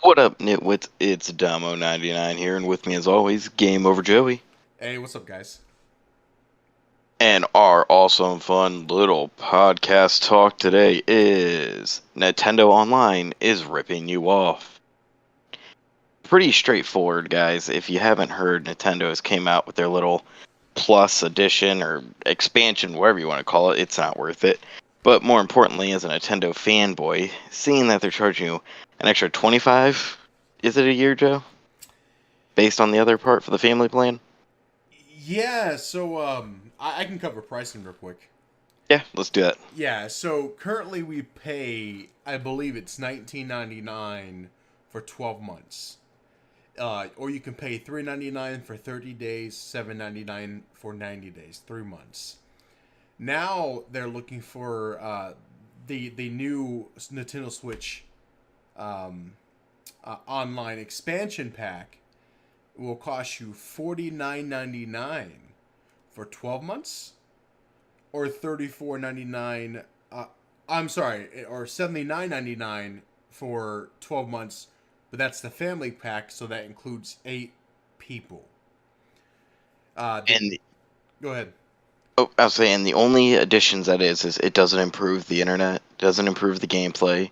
What up, Nitwits? It's Damo99 here, and with me as always, Game Over Joey. Hey, what's up, guys? And our awesome, fun little podcast talk today is Nintendo Online is ripping you off. Pretty straightforward, guys. If you haven't heard, Nintendo has came out with their little Plus edition or expansion, whatever you want to call it. It's not worth it. But more importantly, as a Nintendo fanboy, seeing that they're charging you an extra 25, is it a year, Joe? Based on the other part for the family plan? Yeah, I can cover pricing real quick. Yeah, let's do that. Yeah, so currently we pay, I believe it's 19.99 for 12 months. Or you can pay 3.99 for 30 days, 7.99 for 90 days, 3 months. Now they're looking for the new Nintendo Switch um, online expansion pack will cost you $49.99 for 12 months or $34.99 I'm sorry, or $79.99 for 12 months, but that's the family pack, so that includes 8 people. The And Go ahead. I was saying the only additions that is it doesn't improve the internet, doesn't improve the gameplay.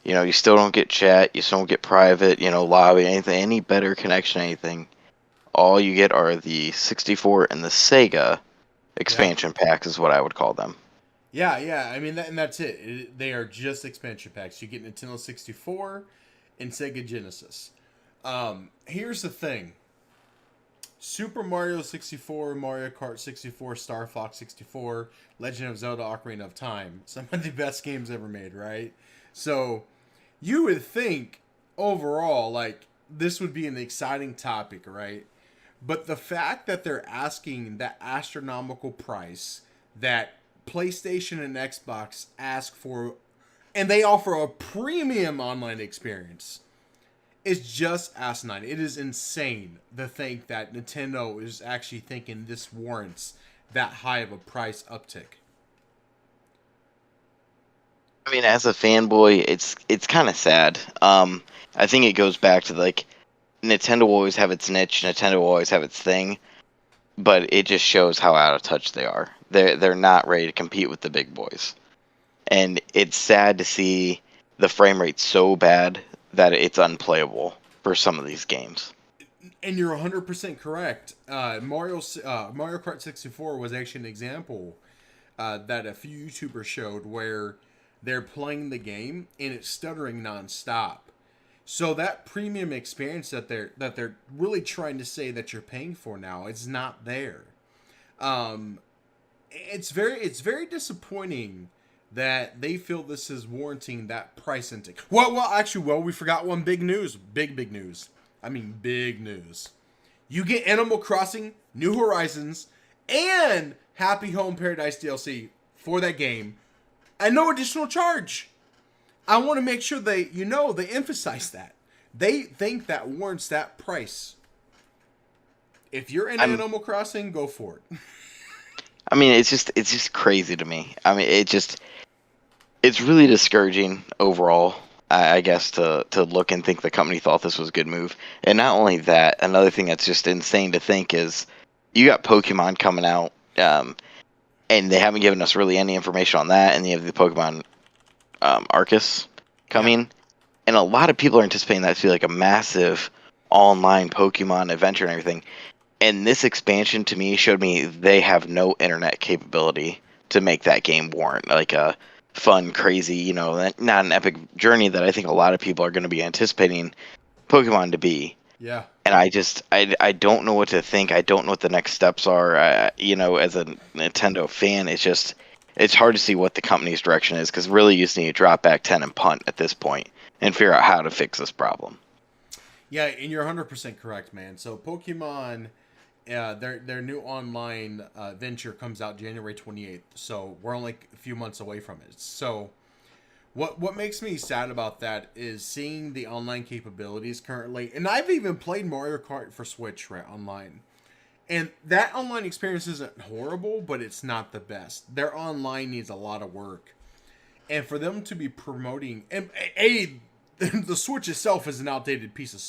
You know, you still don't get chat, you still don't get private, lobby, anything, any better connection, anything. All you get are the 64 and the Sega Yeah. expansion packs, is what I would call them. Yeah. I mean, and that's it. They are just expansion packs. You get Nintendo 64 and Sega Genesis. Here's the thing: Super Mario 64, Mario Kart 64, Star Fox 64, Legend of Zelda: Ocarina of Time. Some of the best games ever made, right? So you would think overall, like, this would be an exciting topic, right? But the fact that they're asking that astronomical price that PlayStation and Xbox ask for, and they offer a premium online experience, is just asinine. It is insane to think that Nintendo is actually thinking this warrants that high of a price uptick. I mean, as a fanboy, it's kind of sad. I think it goes back to like Nintendo will always have its niche, Nintendo will always have its thing, but it just shows how out of touch they are. They're not ready to compete with the big boys, and it's sad to see the frame rate so bad that it's unplayable for some of these games. And you're 100% correct. Mario Kart 64 was actually an example that a few YouTubers showed where they're playing the game and it's stuttering nonstop. So that premium experience that they're really trying to say that you're paying for now, it's not there. Um, it's very disappointing that they feel this is warranting that price intake. Well, we forgot one big news. Big news. I mean, big news. You get Animal Crossing, New Horizons, and Happy Home Paradise DLC for that game at no additional charge. I want to make sure they emphasize that. They think that warrants that price. If you're into I'm Animal Crossing, go for it. I mean, it's just crazy to me. I mean, it's really discouraging overall. I guess to look and think the company thought this was a good move, and not only that, another thing that's just insane to think is you got Pokemon coming out, and they haven't given us really any information on that, and you have the Pokemon Arceus Yeah. coming, and a lot of people are anticipating that to be like a massive online Pokemon adventure and everything. And this expansion to me showed me they have no internet capability to make that game warrant like a fun, crazy, not an epic journey that I think a lot of people are going to be anticipating Pokemon to be. Yeah. And I don't know what to think. I don't know what the next steps are. As a Nintendo fan, it's hard to see what the company's direction is because really you just need to drop back 10 and punt at this point and figure out how to fix this problem. Yeah, and you're 100% correct, man. So Pokemon, their new online venture comes out January 28th. So we're only a few months away from it. So what makes me sad about that is seeing the online capabilities currently. And I've even played Mario Kart for Switch right online. And that online experience isn't horrible, but it's not the best. Their online needs a lot of work. And for them to be promoting, and a the Switch itself is an outdated piece of.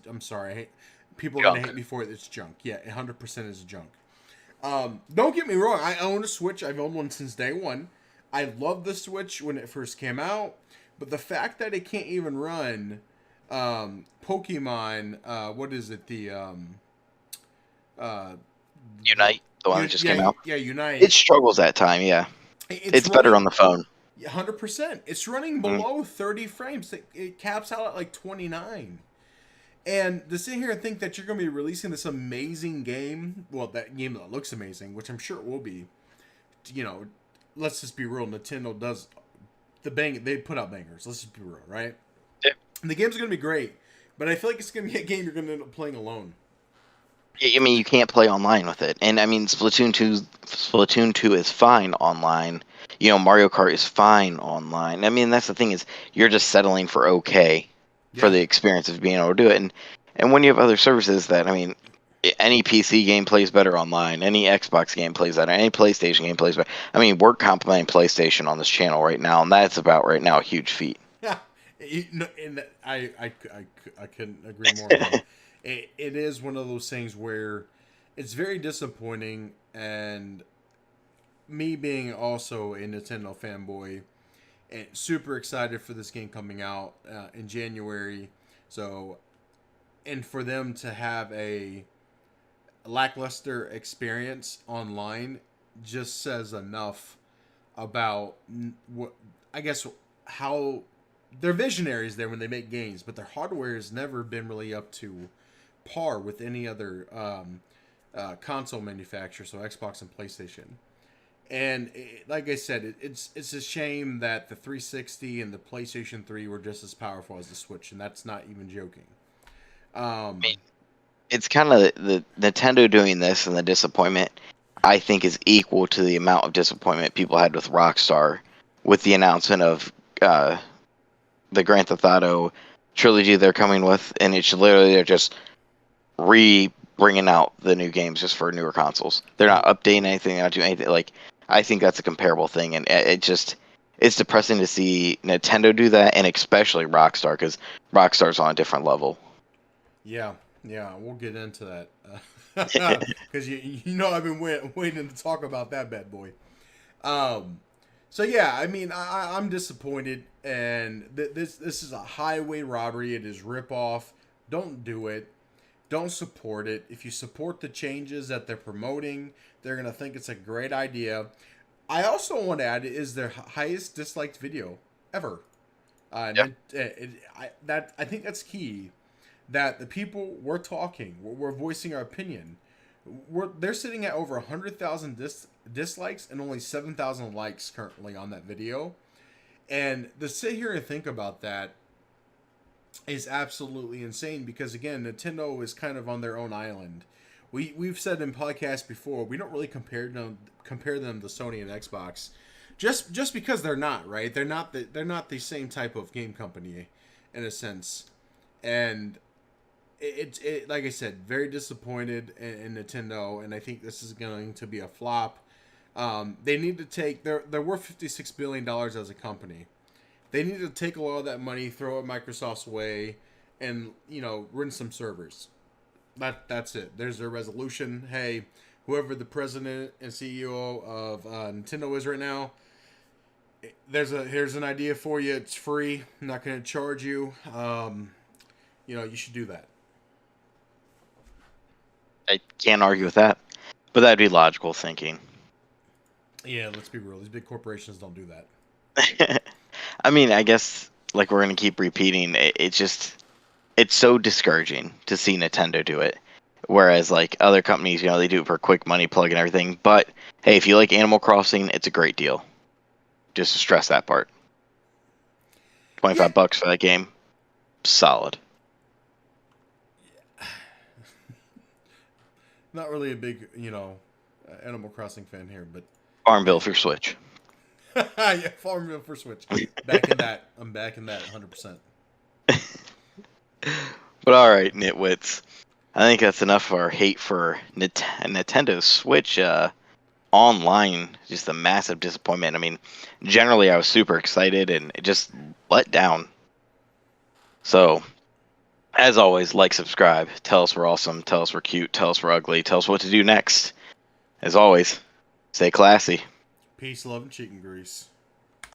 I'm sorry, people are gonna Junk. hate me for it. It's junk. Yeah, 100% is junk. Don't get me wrong. I own a Switch. I've owned one since day one. I loved the Switch when it first came out, but the fact that it can't even run Pokemon, what is it? Uh, the Unite, the one that just came out. yeah, It Unite. struggles at time, yeah. It's It's better on running the phone. 100%. It's running Mm. below 30 frames. It caps out at like 29. And to sit here and think that you're going to be releasing this amazing game, well, that game that looks amazing, which I'm sure it will be, you know, let's just be real. Nintendo does they put out bangers. Let's just be real, right? Yeah. And the game's going to be great, but I feel like it's going to be a game you're going to end up playing alone. I mean, you can't play online with it, and I mean, Splatoon 2 is fine online. Mario Kart is fine online. I mean, that's the thing is you're just settling for okay for Yeah. the experience of being able to do it, and when you have other services that I mean, any PC game plays better online, any Xbox game plays better, any PlayStation game plays better. I mean, we're complimenting PlayStation on this channel right now, and that's about right now a huge feat. Yeah. And I couldn't agree more, man. It is one of those things where it's very disappointing, and me being also a Nintendo fanboy and super excited for this game coming out in January. So, and for them to have a lackluster experience online just says enough about what I guess how they're visionaries there when they make games, but their hardware has never been really up to par with any other console manufacturer, so Xbox and PlayStation. And like I said, it's a shame that the 360 and the PlayStation 3 were just as powerful as the Switch, and that's not even joking. I mean, Um, it's kind of the Nintendo doing this and the disappointment. I think is equal to the amount of disappointment people had with Rockstar with the announcement of uh, the Grand Theft Auto trilogy they're coming with, and it's literally they're just bringing out the new games just for newer consoles. They're not updating anything, they're not doing anything. Like I think that's a comparable thing, and it's depressing to see Nintendo do that, and especially Rockstar because Rockstar's on a different level. yeah, yeah, we'll get into that because you know I've been waiting to talk about that bad boy. Um, so yeah, I mean I'm disappointed, and this is a highway robbery. It is rip off. Don't do it. Don't support it. If you support the changes that they're promoting, they're gonna think it's a great idea. I also want to add it is their highest disliked video ever. Yeah. I think that's key. That the people we're talking, we're voicing our opinion. They're sitting at over 100,000 dislikes and only 7,000 likes currently on that video. And to sit here and think about that is absolutely insane because again, Nintendo is kind of on their own island. We've said in podcasts before we don't really compare them to Sony and Xbox, just because they're not right. They're not the same type of game company, in a sense, and it like I said, very disappointed in Nintendo, and I think this is going to be a flop. They need to take they're worth $56 billion as a company. They need to take a lot of that money, throw it Microsoft's way, and run some servers. That's it. There's their resolution. Hey, whoever the president and CEO of Nintendo is right now, here's an idea for you. It's free. I'm not going to charge you. You should do that. I can't argue with that, but that'd be logical thinking. Yeah, let's be real. These big corporations don't do that. I mean, I guess like we're gonna keep repeating. It's so discouraging to see Nintendo do it, whereas like other companies, they do it for quick money plug and everything. But hey, if you like Animal Crossing, it's a great deal. Just to stress that part. Yeah. $25 for that game, solid. Not really a big, Animal Crossing fan here, but Farmville for Switch. yeah, Farmville for Switch. Back in that. I'm back in that 100%. But all right, Nitwits. I think that's enough of our hate for Nintendo Switch online. Just a massive disappointment. I mean, generally I was super excited and it just let down. So, as always, like, subscribe, tell us we're awesome, tell us we're cute, tell us we're ugly, tell us what to do next. As always, stay classy. Peace, love, and chicken grease.